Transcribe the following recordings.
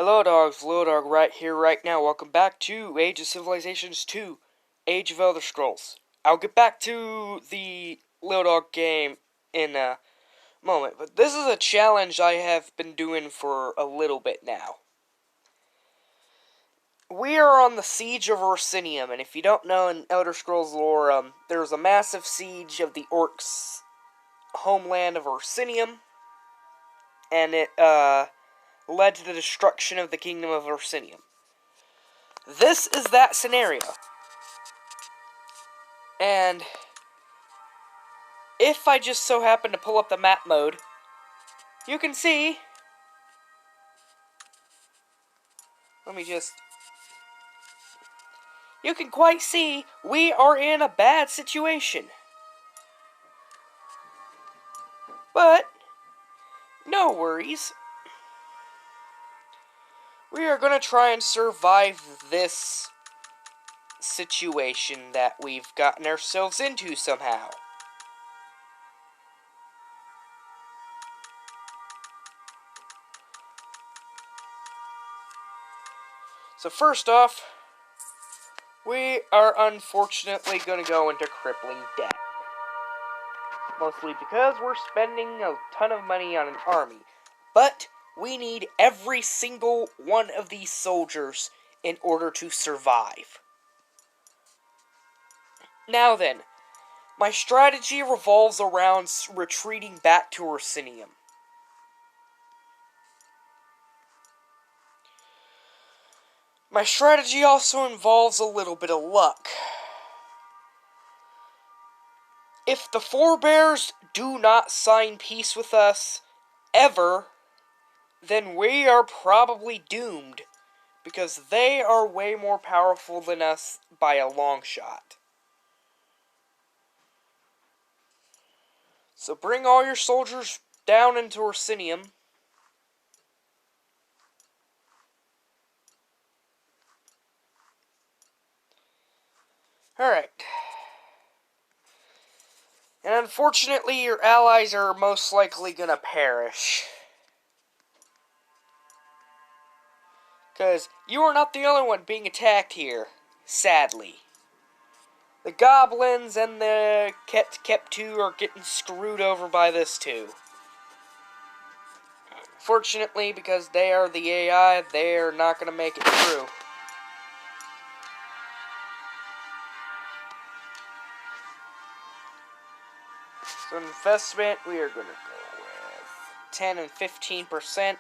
Hello dogs, Lildawg right here, right now. Welcome back to Age of Civilizations 2, Age of Elder Scrolls. I'll get back to the Lildawg game in a moment, but this is a challenge I have been doing for a little bit now. We are on the siege of Orsinium, and if you don't know in Elder Scrolls lore, there was a massive siege of the orcs' homeland of Orsinium, and it, led to the destruction of the kingdom of Orsinium. This is that scenario. And if I just so happen to pull up the map mode, you can see, you can quite see we are in a bad situation. But, no worries. We are going to try and survive this situation that we've gotten ourselves into somehow. So first off, we are unfortunately going to go into crippling debt. Mostly because we're spending a ton of money on an army. But we need every single one of these soldiers in order to survive. Now then, my strategy revolves around retreating back to Orsinium. My strategy also involves a little bit of luck. If the forebears do not sign peace with us, ever, then we are probably doomed, because they are way more powerful than us by a long shot. So bring all your soldiers down into Orsinium. Alright. And unfortunately, your allies are most likely gonna perish. Because you are not the only one being attacked here, sadly. The goblins and the Keptu are getting screwed over by this too. Fortunately, because they are the AI, they're not gonna make it through. So investment, we are going to go with 10 and 15%.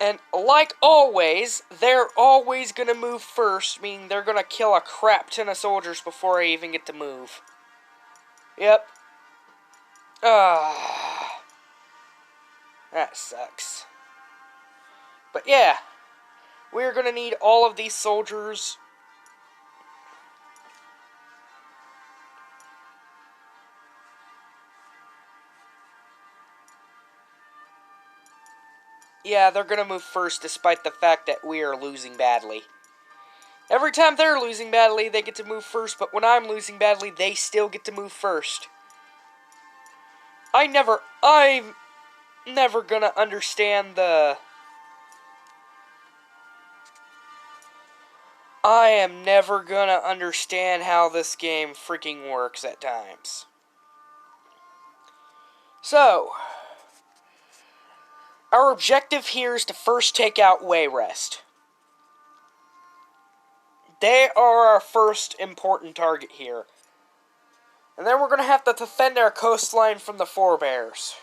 And like always, they're always going to move first, meaning they're going to kill a crap ton of soldiers before I even get to move. Yep. That sucks. But yeah, we're going to need all of these soldiers. Yeah, they're going to move first despite the fact that we are losing badly. Every time they're losing badly, they get to move first, but when I'm losing badly, they still get to move first. I'm never gonna understand I am never gonna understand how this game freaking works at times. So, our objective here is to first take out Wayrest. They are our first important target here. And then we're going to have to defend our coastline from the forebears.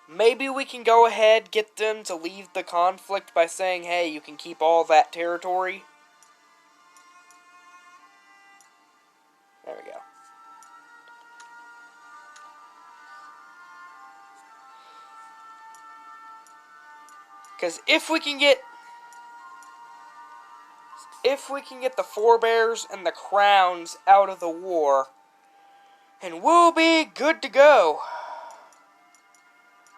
Maybe we can go ahead, get them to leave the conflict by saying, hey, you can keep all that territory. There we go. Because if we can get the forebears and the crowns out of the war, and we'll be good to go.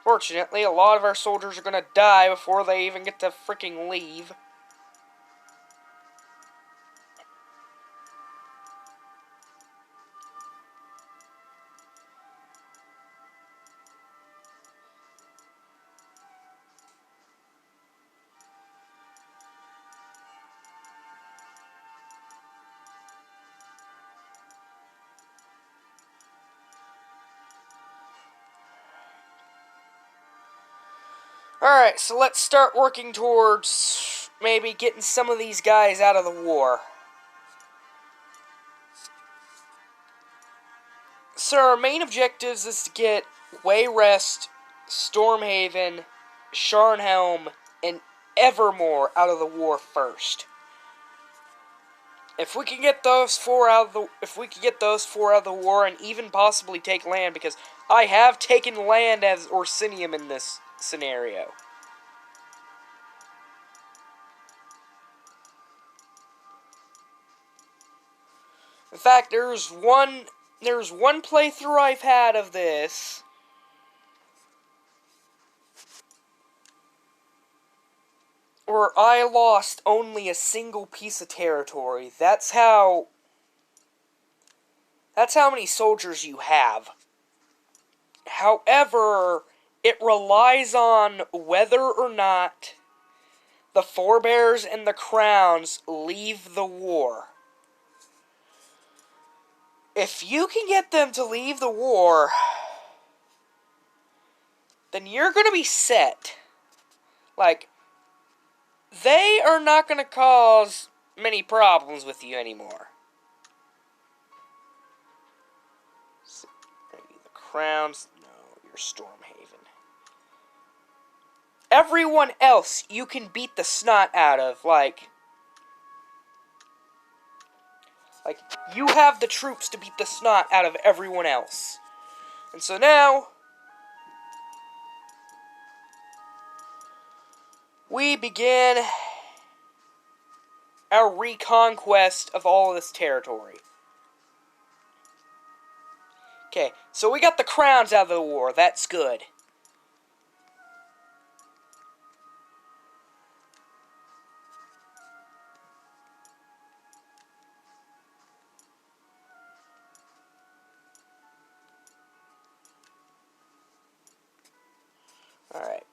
Fortunately, a lot of our soldiers are going to die before they even get to freaking leave. Alright, so let's start working towards maybe getting some of these guys out of the war. So our main objectives is to get Wayrest, Stormhaven, Sharnhelm, and Evermore out of the war first. If we can get those four out of the war and even possibly take land, because I have taken land as Orsinium in this scenario. In fact, there's one playthrough I've had of this where I lost only a single piece of territory. That's how many soldiers you have. However, it relies on whether or not the forebears and the crowns leave the war. If you can get them to leave the war, then you're going to be set. Like, they are not going to cause many problems with you anymore. Are you the crowns? No, you're Stormhaven. Everyone else you can beat the snot out of, like, you have the troops to beat the snot out of everyone else. And so now, we begin our reconquest of all of this territory. Okay, so we got the crowns out of the war. That's good. Alright.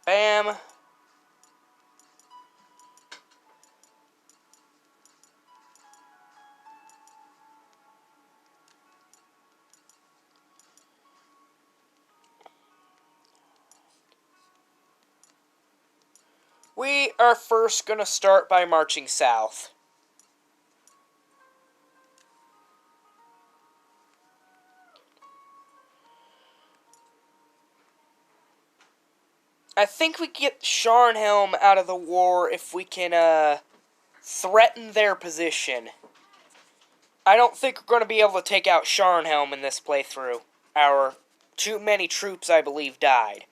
Bam. We are first going to start by marching south. I think we get Sharnhelm out of the war if we can, threaten their position. I don't think we're going to be able to take out Sharnhelm in this playthrough. Our too many troops, I believe, died.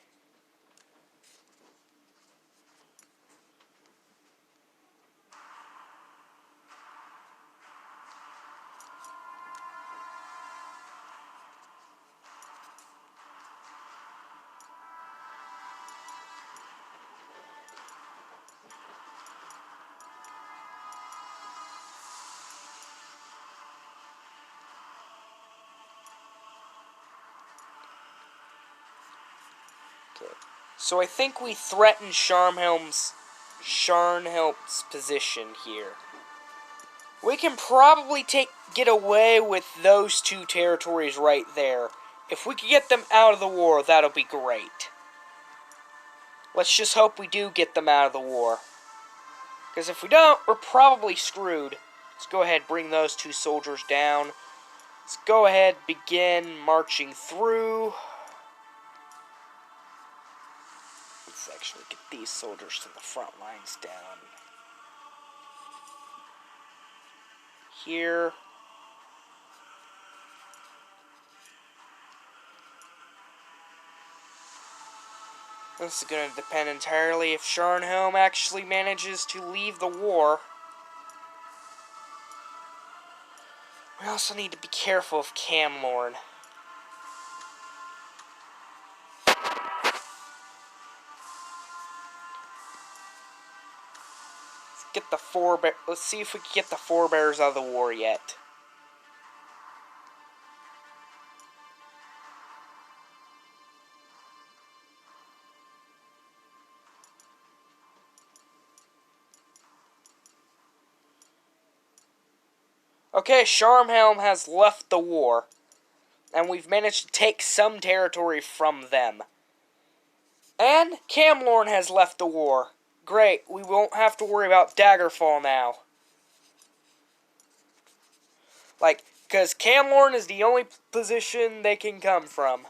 So I think we threaten Sharnhelm's position here. We can probably get away with those two territories right there. If we can get them out of the war, that'll be great. Let's just hope we do get them out of the war. Because if we don't, we're probably screwed. Let's go ahead and bring those two soldiers down. Let's go ahead and begin marching through. Let's actually get these soldiers to the front lines down. Here. This is going to depend entirely if Sharnhelm actually manages to leave the war. We also need to be careful of Camlorn. Let's see if we can get the forebears out of the war yet. Okay, Sharmhelm has left the war. And we've managed to take some territory from them. And Camlorn has left the war. Great, we won't have to worry about Daggerfall now. Like, because Camlorn is the only position they can come from.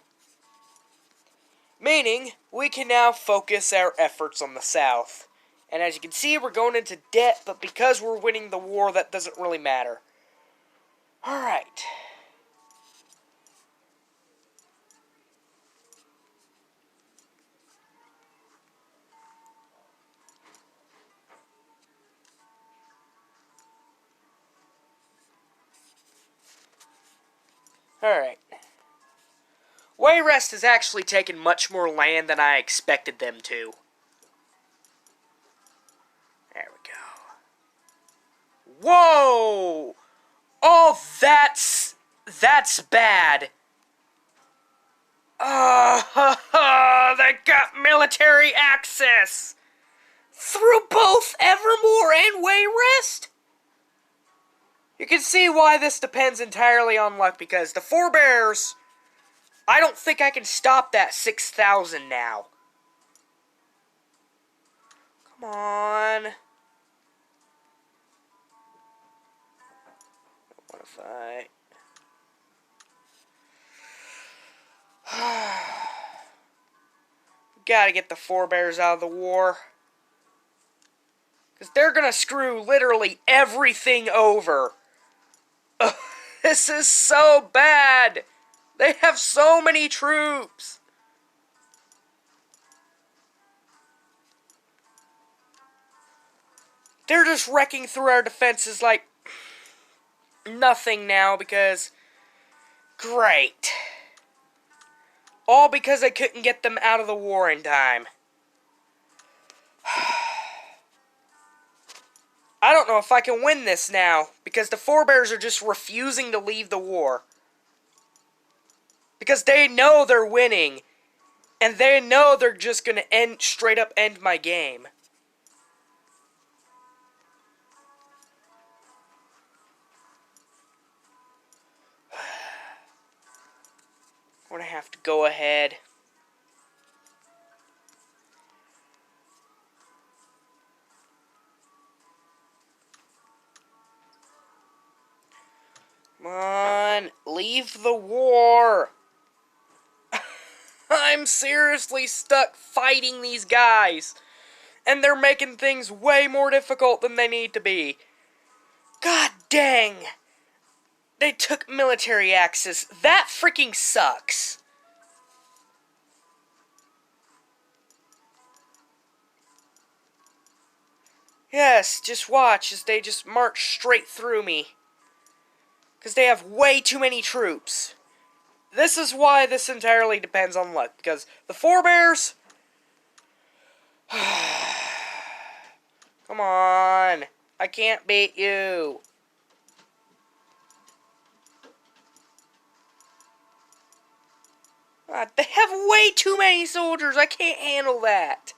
Meaning, we can now focus our efforts on the south. And as you can see, we're going into debt, but because we're winning the war, that doesn't really matter. Alright. Alright. Wayrest has actually taken much more land than I expected them to. There we go. Whoa! Oh, that's bad. They got military access! Through both Evermore and Wayrest? You can see why this depends entirely on luck, because the Forebears, I don't think I can stop that 6,000 now. Come on. What if I... Gotta get the Forebears out of the war. Because they're gonna screw literally everything over. This is so bad. They have so many troops. They're just wrecking through our defenses like nothing now because... Great. All because I couldn't get them out of the war in time. I don't know if I can win this now, because the Forebears are just refusing to leave the war. Because they know they're winning, and they know they're just going to straight up end my game. I'm going to have to go ahead. Come on, leave the war. I'm seriously stuck fighting these guys. And they're making things way more difficult than they need to be. God dang. They took military access. That freaking sucks. Yes, just watch as they just march straight through me. Because they have way too many troops. This is why this entirely depends on luck. Because the Forebears... Come on. I can't beat you. God, they have way too many soldiers. I can't handle that.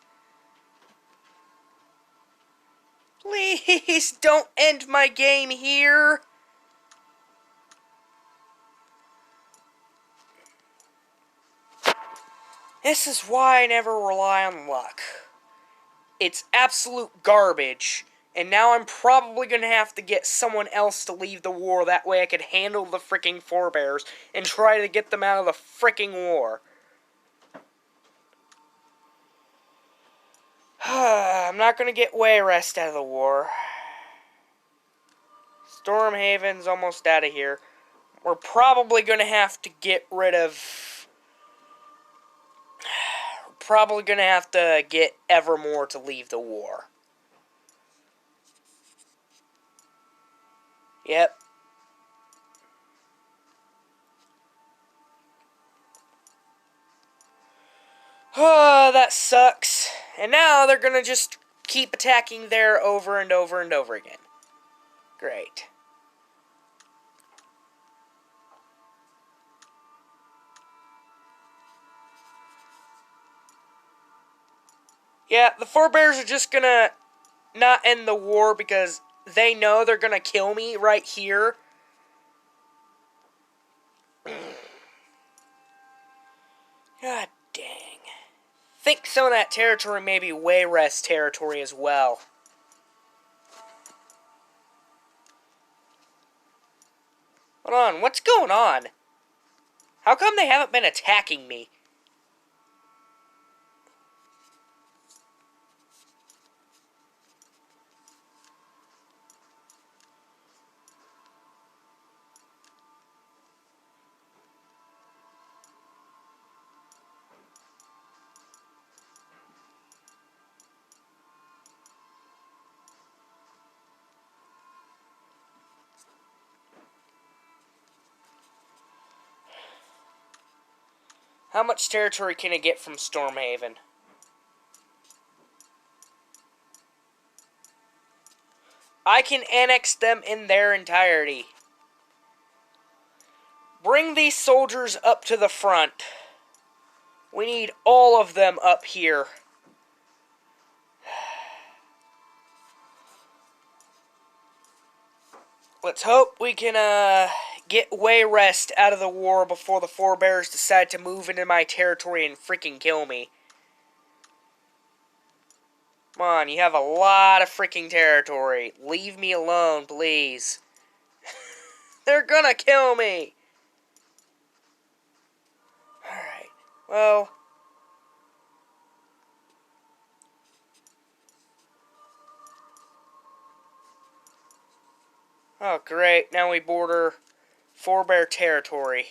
Please don't end my game here. This is why I never rely on luck. It's absolute garbage. And now I'm probably going to have to get someone else to leave the war. That way I could handle the freaking Forebears and try to get them out of the freaking war. I'm not going to get Wayrest out of the war. Stormhaven's almost out of here. We're probably going to have to get rid of... Probably going to have to get Evermore to leave the war. Yep. Oh, that sucks. And now they're going to just keep attacking there over and over and over again. Great. Yeah, the Forebears are just going to not end the war because they know they're going to kill me right here. God dang. Think some of that territory may be Wayrest territory as well. Hold on, what's going on? How come they haven't been attacking me? How much territory can I get from Stormhaven? I can annex them in their entirety. Bring these soldiers up to the front. We need all of them up here. Let's hope we can get Wayrest out of the war before the Forebears decide to move into my territory and freaking kill me. Come on, you have a lot of freaking territory. Leave me alone, please. They're gonna kill me. Alright, well. Oh, great. Now we border Forebear territory.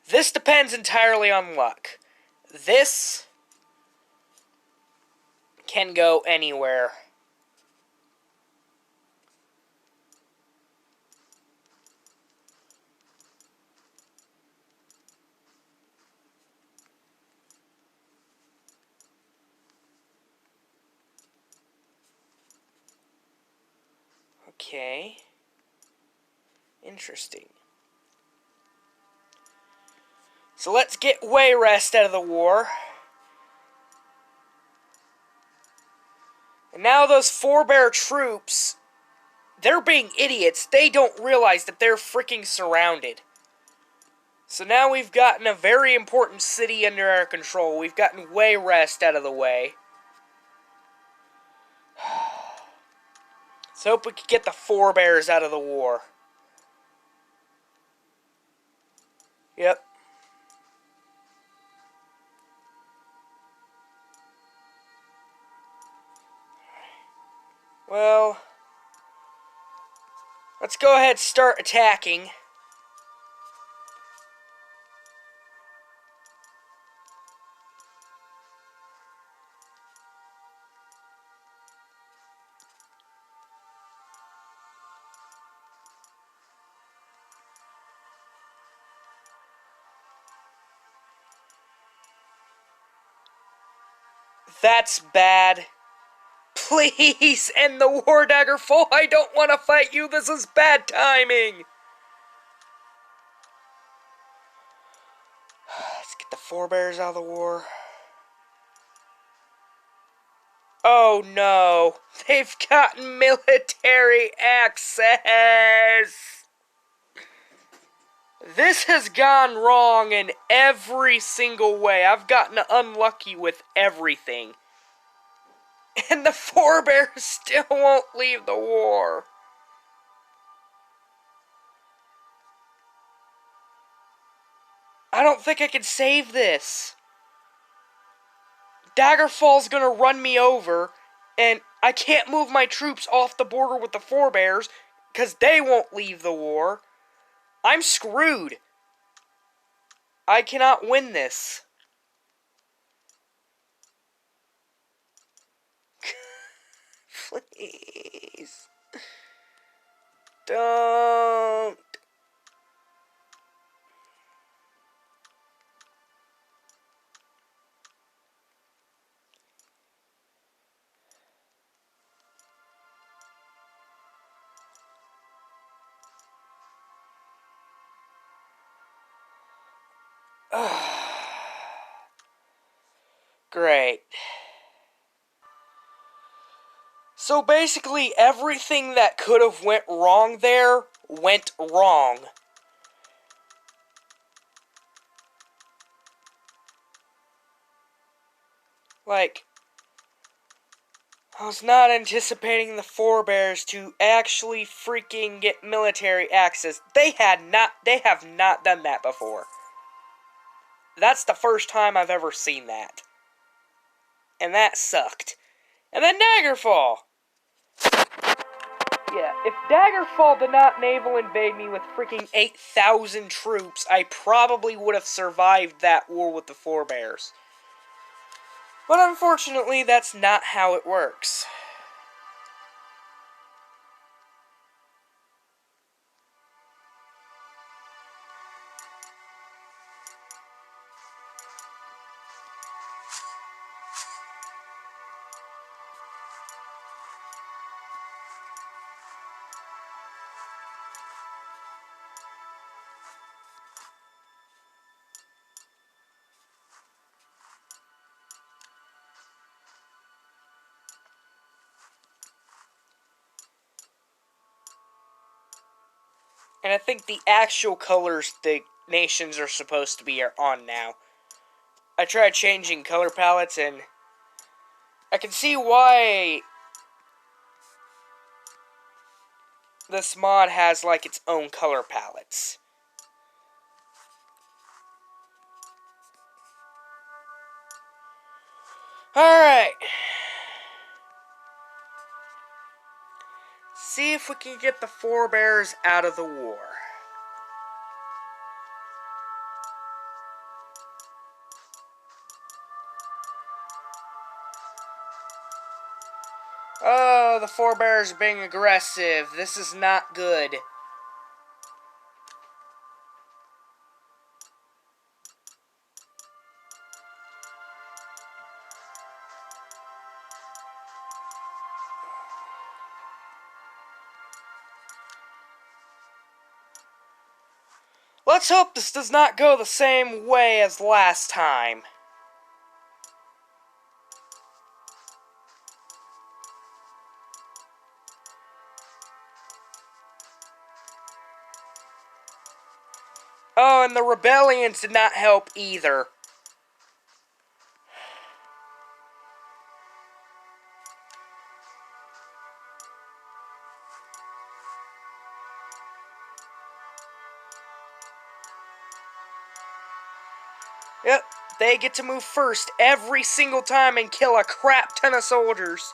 This depends entirely on luck. This can go anywhere. Okay. Interesting. So let's get Wayrest out of the war. And now those Forebear troops, they're being idiots. They don't realize that they're freaking surrounded. So now we've gotten a very important city under our control. We've gotten Wayrest out of the way. Let's hope we can get the Forebears out of the war. Yep. Well, let's go ahead and start attacking. That's bad. Please end the war, Daggerfall. I don't want to fight you. This is bad timing. Let's get the Forebears out of the war. Oh no. They've gotten military access. This has gone wrong in every single way. I've gotten unlucky with everything. And the Forebears still won't leave the war. I don't think I can save this. Daggerfall's gonna run me over, and I can't move my troops off the border with the Forebears, because they won't leave the war. I'm screwed. I cannot win this. Please. Don't. Great. So basically everything that could have went wrong there went wrong. Like, I was not anticipating the forebears to actually freaking get military access. They have not done that before. That's the first time I've ever seen that. And that sucked. And then Daggerfall! Yeah, if Daggerfall did not naval invade me with freaking 8,000 troops, I probably would have survived that war with the forebears. But unfortunately, that's not how it works. And I think the actual colors the nations are supposed to be are on now. I tried changing color palettes, and I can see why this mod has, like, its own color palettes. Alright. See if we can get the forebears out of the war. Oh, the forebears are being aggressive. This is not good. Let's hope this does not go the same way as last time. Oh, and the rebellions did not help either. Yep, they get to move first every single time and kill a crap ton of soldiers.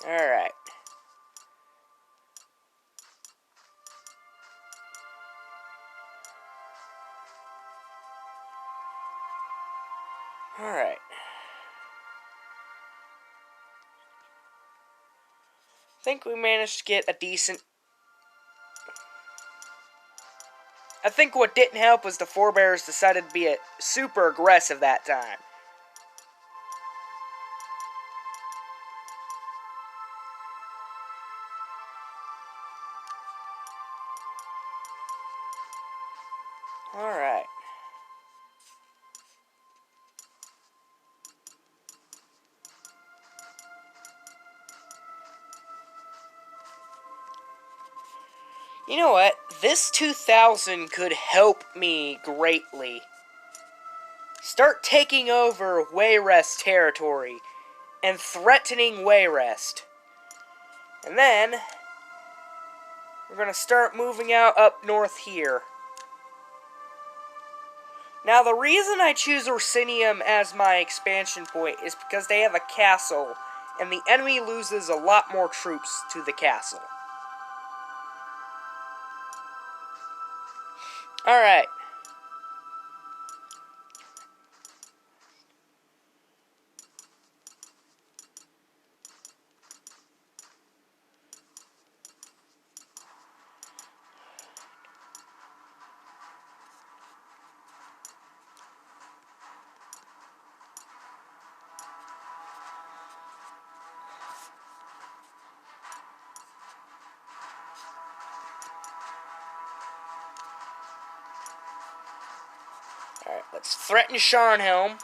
Alright. Alright. I think we managed to get a decent... I think what didn't help was the forebears decided to be super aggressive that time. Alright. You know what? This 2000 could help me greatly. Start taking over Wayrest territory and threatening Wayrest. And then we're going to start moving out up north here. Now, the reason I choose Orsinium as my expansion point is because they have a castle, and the enemy loses a lot more troops to the castle. Alright. Alright, let's threaten Sharnhelm.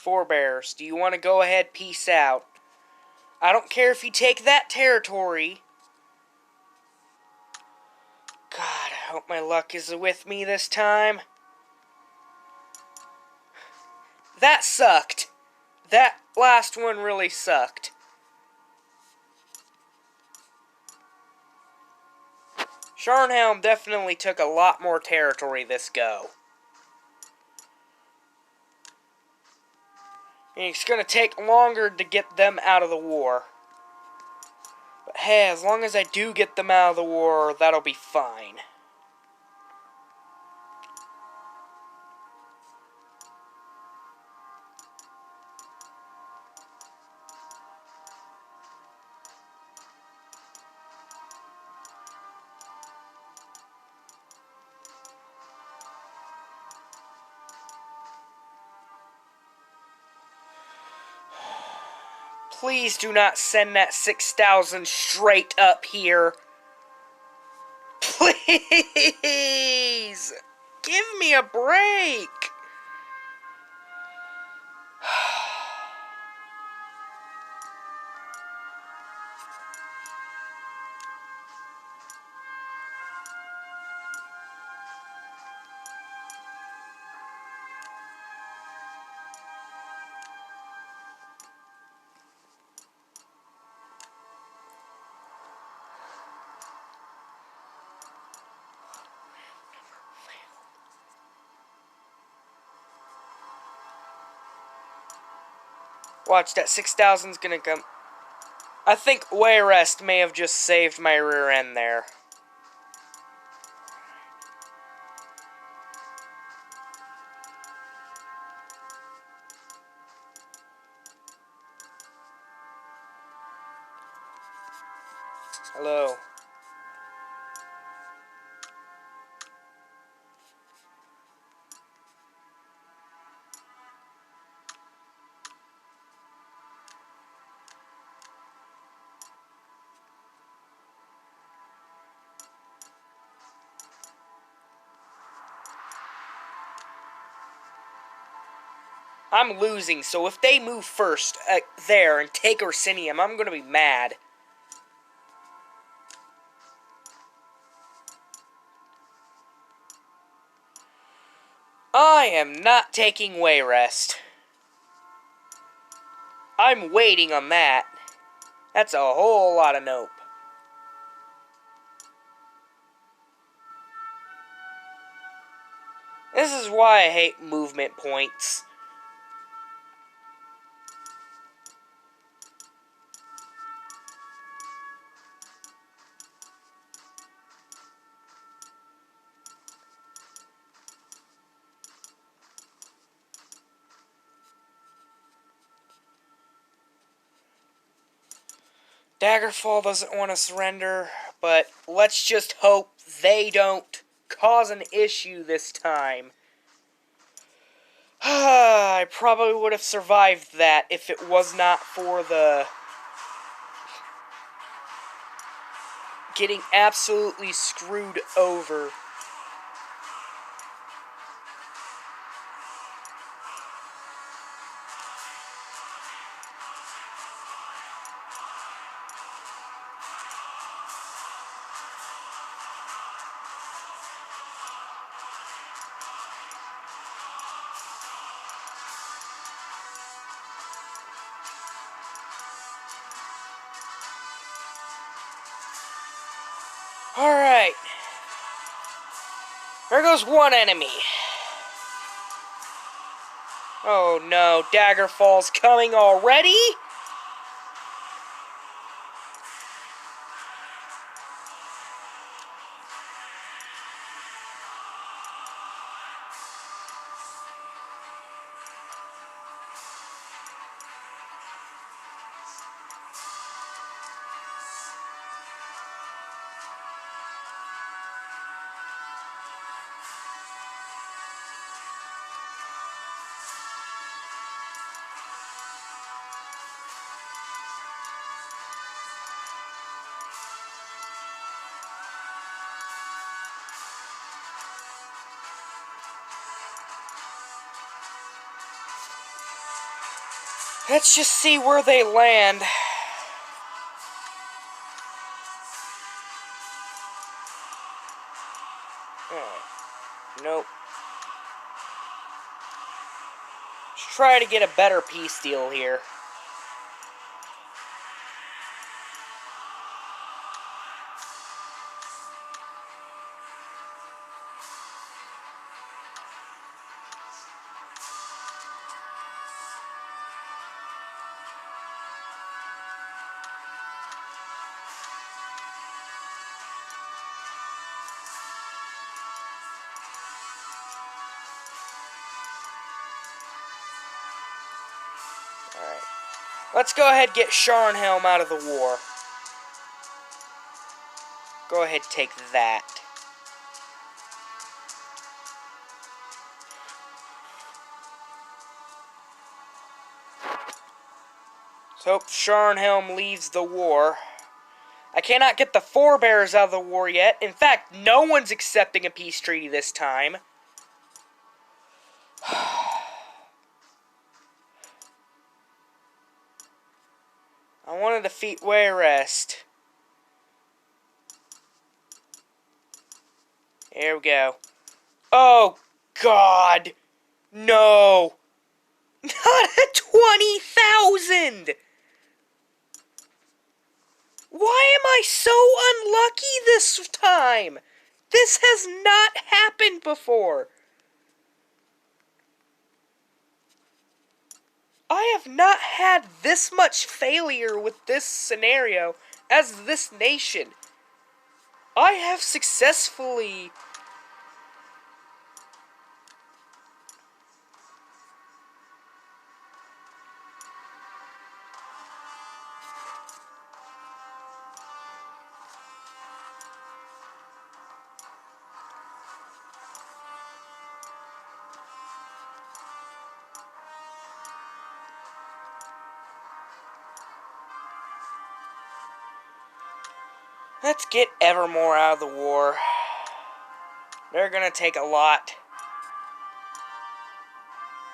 Forebears, do you want to go ahead? Peace out. I don't care if you take that territory. God, I hope my luck is with me this time. That sucked. That last one really sucked. Sharnhelm definitely took a lot more territory this go. And it's going to take longer to get them out of the war. But hey, as long as I do get them out of the war, that'll be fine. Please do not send that 6,000 straight up here. Please! Give me a break! Watch, that 6,000's gonna come. I think Wayrest may have just saved my rear end there. Hello. I'm losing, so if they move first there and take Orsinium, I'm gonna be mad. I am not taking Wayrest. I'm waiting on that. That's a whole lot of nope. This is why I hate movement points. Daggerfall doesn't want to surrender, but let's just hope they don't cause an issue this time. I probably would have survived that if it was not for the getting absolutely screwed over. Alright. There goes one enemy. Oh no, Daggerfall's coming already? Let's just see where they land. Nope. Let's try to get a better peace deal here. Alright. Let's go ahead and get Sharnhelm out of the war. Go ahead, take that. So, Sharnhelm leaves the war. I cannot get the forebears out of the war yet. In fact, no one's accepting a peace treaty this time. I want to defeat Wayrest. Here we go. Oh, God! No! Not at 20,000! Why am I so unlucky this time? This has not happened before. I have not had this much failure with this scenario as this nation. I have successfully... Let's get Evermore out of the war. They're gonna take a lot.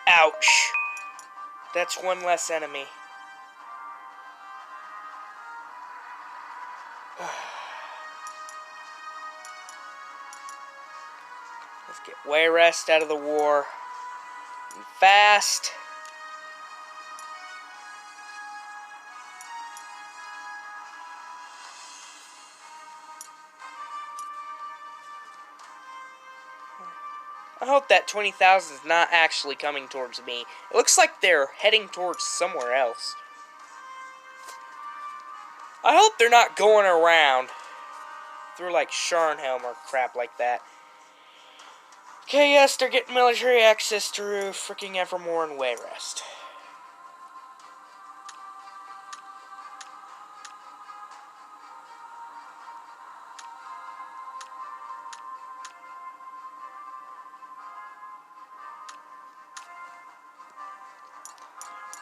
Ouch. That's one less enemy. Let's get Wayrest out of the war. And fast. I hope that 20,000 is not actually coming towards me. It looks like they're heading towards somewhere else. I hope they're not going around through like Sharnhelm or crap like that. Okay, yes, they're getting military access through freaking Evermore and Wayrest.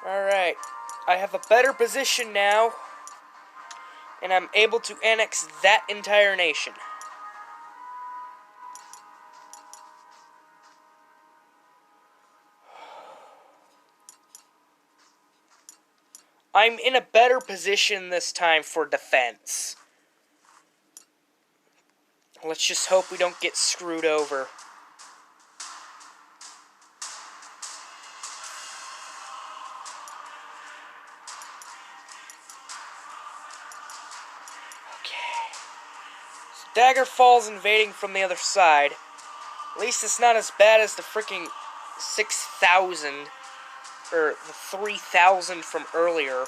Alright, I have a better position now, and I'm able to annex that entire nation. I'm in a better position this time for defense. Let's just hope we don't get screwed over. Daggerfall's invading from the other side. At least it's not as bad as the freaking 6,000 or the 3,000 from earlier.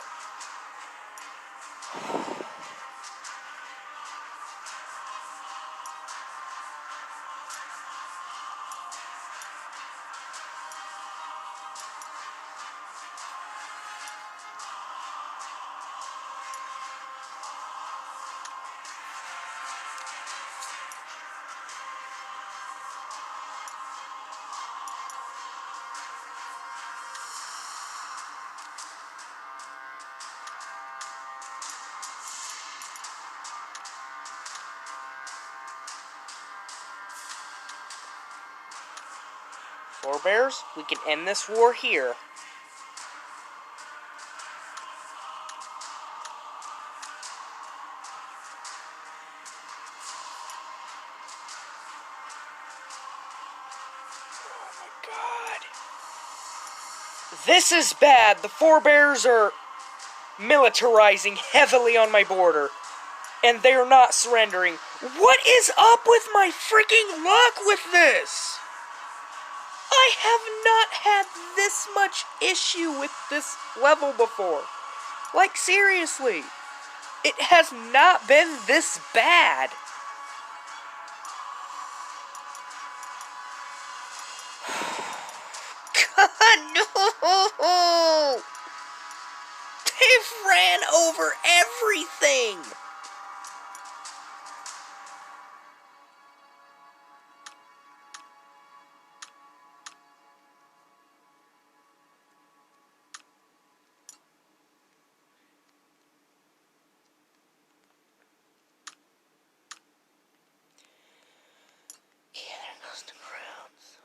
Forebears, we can end this war here. This is bad. The forebears are militarizing heavily on my border. And they're not surrendering. What is up with my freaking luck with this? I have not had this much issue with this level before. Like, seriously. It has not been this bad. God, no! They've ran over everything! Yeah, there goes the crowds.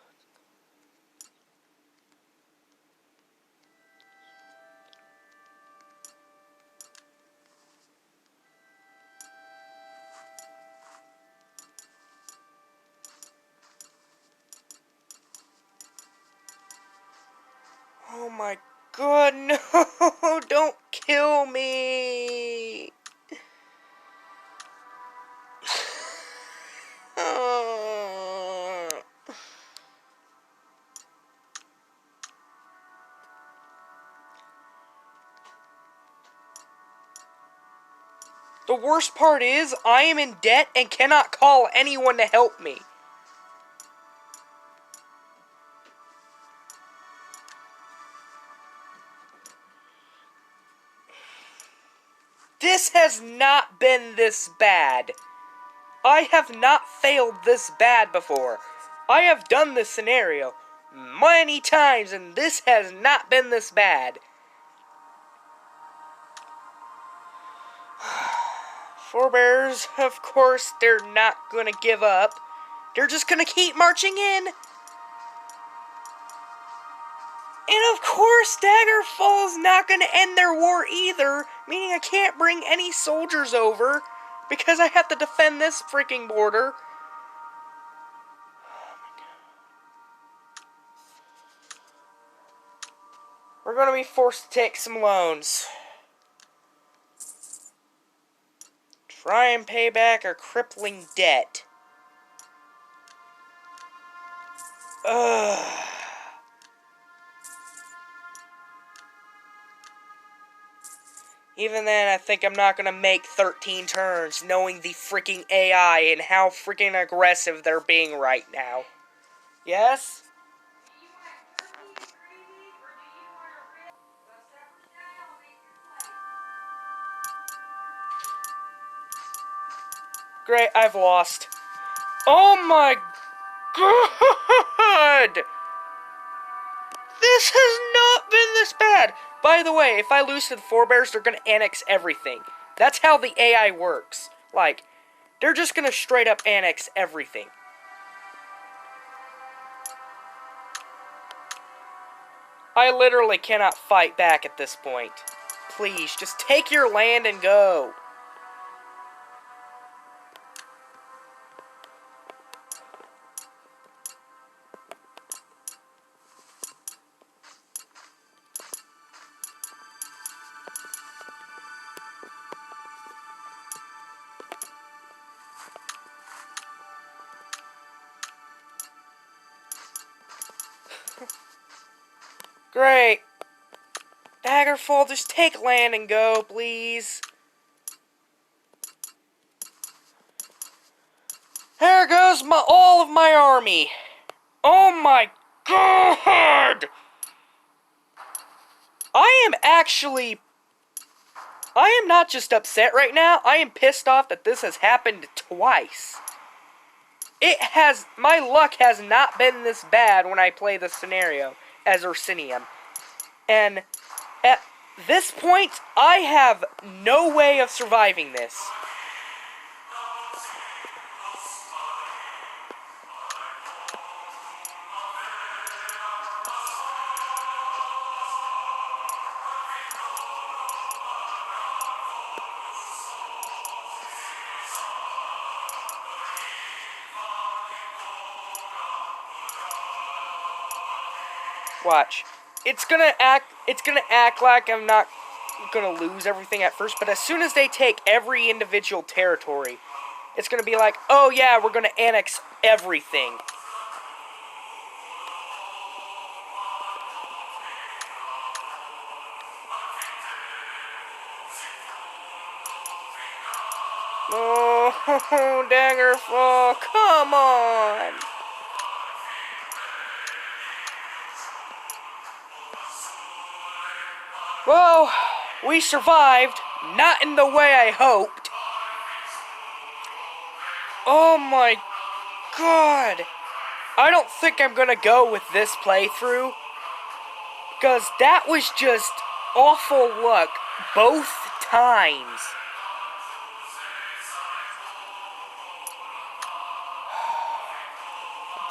Oh my god, no! Don't kill me! The worst part is, I am in debt and cannot call anyone to help me. This has not been this bad. I have not failed this bad before. I have done this scenario many times, and this has not been this bad. Forebears, of course, they're not gonna give up. They're just gonna keep marching in. And of course, Daggerfall's not gonna end their war either, meaning I can't bring any soldiers over, because I have to defend this freaking border. We're gonna be forced to take some loans. Try and pay back our crippling debt. Ugh. Even then, I think I'm not gonna make 13 turns, knowing the freaking AI and how freaking aggressive they're being right now. Yes? Great, I've lost. Oh my god! This has not been this bad! By the way, if I lose to the forebears, they're gonna annex everything. That's how the AI works. Like, they're just gonna straight up annex everything. I literally cannot fight back at this point. Please, just take your land and go. Great. Daggerfall, just take land and go, please. There goes all of my army. Oh my god! I am not just upset right now, I am pissed off that this has happened twice. My luck has not been this bad when I play this scenario as Ursinium. And at this point, I have no way of surviving this. Watch. it's gonna act like I'm not gonna lose everything at first, but as soon as they take every individual territory, it's gonna be like, oh yeah, we're gonna annex everything. Oh, Daggerfall, come on! Well, we survived, not in the way I hoped. Oh my god! I don't think I'm gonna go with this playthrough, because that was just awful luck both times.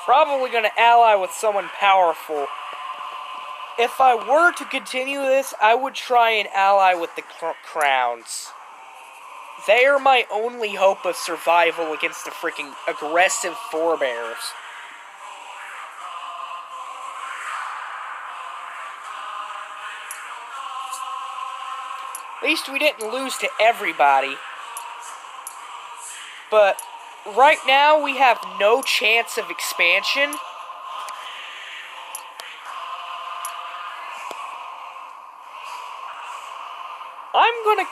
Probably gonna ally with someone powerful. If I were to continue this, I would try and ally with the Crowns. They are my only hope of survival against the freaking aggressive forebears. At least we didn't lose to everybody. But right now we have no chance of expansion. I'm gonna